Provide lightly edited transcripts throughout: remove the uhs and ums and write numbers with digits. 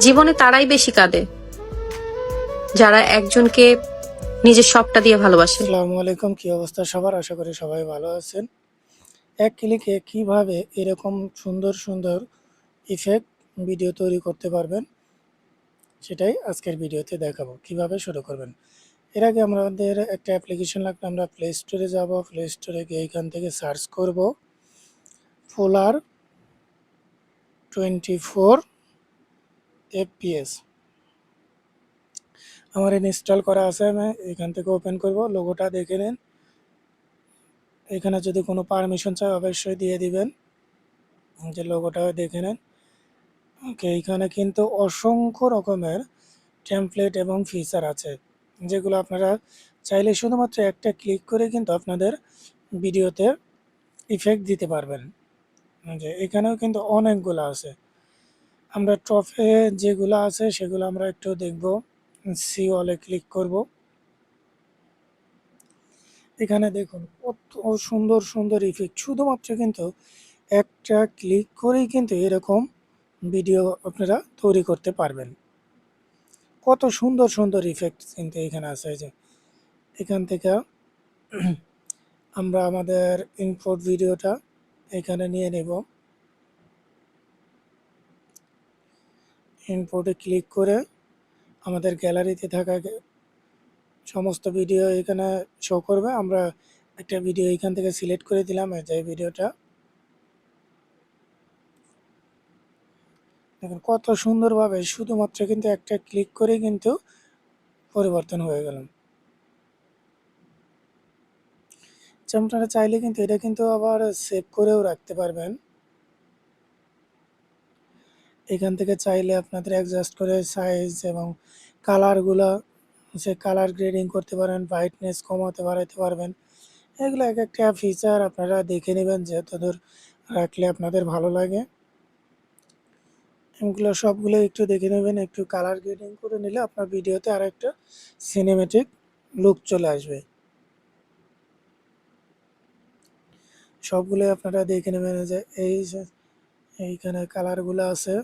জীবনে তারাই বেশি কাঁদে যারা একজনকে নিজের সবটা দিয়ে ভালোবাসে। আসসালামু আলাইকুম, কি অবস্থা সবার? আশা করি সবাই ভালো আছেন। এক ক্লিকে কিভাবে এরকম সুন্দর সুন্দর ইফেক্ট ভিডিও তৈরি করতে পারবেন সেটাই আজকের ভিডিওতে দেখাবো। কিভাবে শুরু করবেন। এর আগে আমাদের একটা অ্যাপ্লিকেশন লাগবে। আমরা প্লে স্টোরে যাব, প্লে স্টোরে গিয়ে এখান থেকে সার্চ করব পোলার 24 FPS। আমার ইনস্টল করা আছে, আমি এখান থেকে ওপেন করব। লোগোটা দেখে নিন। এখানে যদি কোনো পারমিশন চাই অবশ্যই দিয়ে দিবেন, যে লোগোটা দেখে নেন। ওকে, এখানে কিন্তু অসংখ্য রকমের টেমপ্লেট এবং ফিচার আছে, যেগুলো আপনারা চাইলে শুধুমাত্র একটা ক্লিক করে কিন্তু আপনাদের ভিডিওতে ইফেক্ট দিতে পারবেন। যে এখানেও কিন্তু অনেকগুলো আছে। আমরা টপে যেগুলো আছে সেগুলো আমরা একটু দেখব। সি অলে ক্লিক করব। এখানে দেখুন কত সুন্দর সুন্দর ইফেক্ট। শুধুমাত্র কিন্তু একটা ক্লিক করেই কিন্তু এরকম ভিডিও আপনারা তৈরি করতে পারবেন। কত সুন্দর সুন্দর ইফেক্ট কিন্তু এখানে আছে। যে এখান থেকে আমরা আমাদের ইনপুট ভিডিওটা এখানে নিয়ে নেব। ইনপুটে ক্লিক করে আমাদের গ্যালারিতে থাকা সমস্ত ভিডিও এখানে শো করবে। আমরা একটা ভিডিও এখান থেকে সিলেক্ট করে দিলাম, যে ভিডিওটা দেখুন কত সুন্দরভাবে শুধুমাত্র কিন্তু একটা ক্লিক করে কিন্তু পরিবর্তন হয়ে গেল। আপনারা চাইলে কিন্তু এটা কিন্তু আবার সেভ করেও রাখতে পারবেন। এখান থেকে চাইলে আপনাদের অ্যাডজাস্ট করে সাইজ এবং কালারগুলো, সে কালার গ্রেডিং করতে পারেন, ব্রাইটনেস কমাতে বাড়াতে পারবেন। এগুলো এক একটা ফিচার আপনারা দেখে নেবেন, যতদূর রাখলে আপনাদের ভালো লাগে। এগুলো সবগুলো একটু দেখে নেবেন। একটু কালার গ্রেডিং করে নিলে আপনার ভিডিওতে আর একটা সিনেমেটিক লুক চলে আসবে। সবগুলোই আপনারা দেখে নেবেন। যে এইখানে কালারগুলো আছে,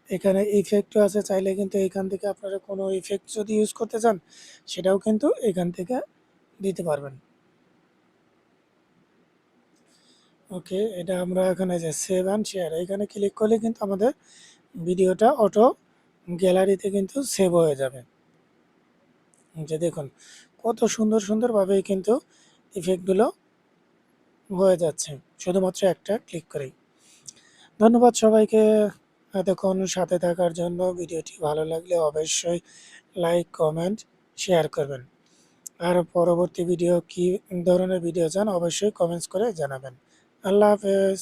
এখানে ইফেক্টও আছে। চাইলে কিন্তু এখান থেকে আপনারা কোনো ইফেক্ট যদি ইউজ করতে চান সেটাও কিন্তু এখান থেকে দিতে পারবেন। ওকে, এটা আমরা এখানে যে সেভ অ্যান্ড শেয়ার এখানে ক্লিক করলে কিন্তু আমাদের ভিডিওটা অটো গ্যালারিতে কিন্তু সেভ হয়ে যাবে। যে দেখুন কত সুন্দর সুন্দরভাবে কিন্তু ইফেক্টগুলো হয়ে যাচ্ছে শুধুমাত্র একটা ক্লিক করেই। ধন্যবাদ সবাইকে এতক্ষণ সাথে থাকার জন্য। ভিডিওটি ভালো লাগলে অবশ্যই লাইক, কমেন্ট, শেয়ার করবেন। আর পরবর্তী ভিডিও কী ধরনের ভিডিও চান অবশ্যই কমেন্টস করে জানাবেন। আল্লাহ হাফেজ।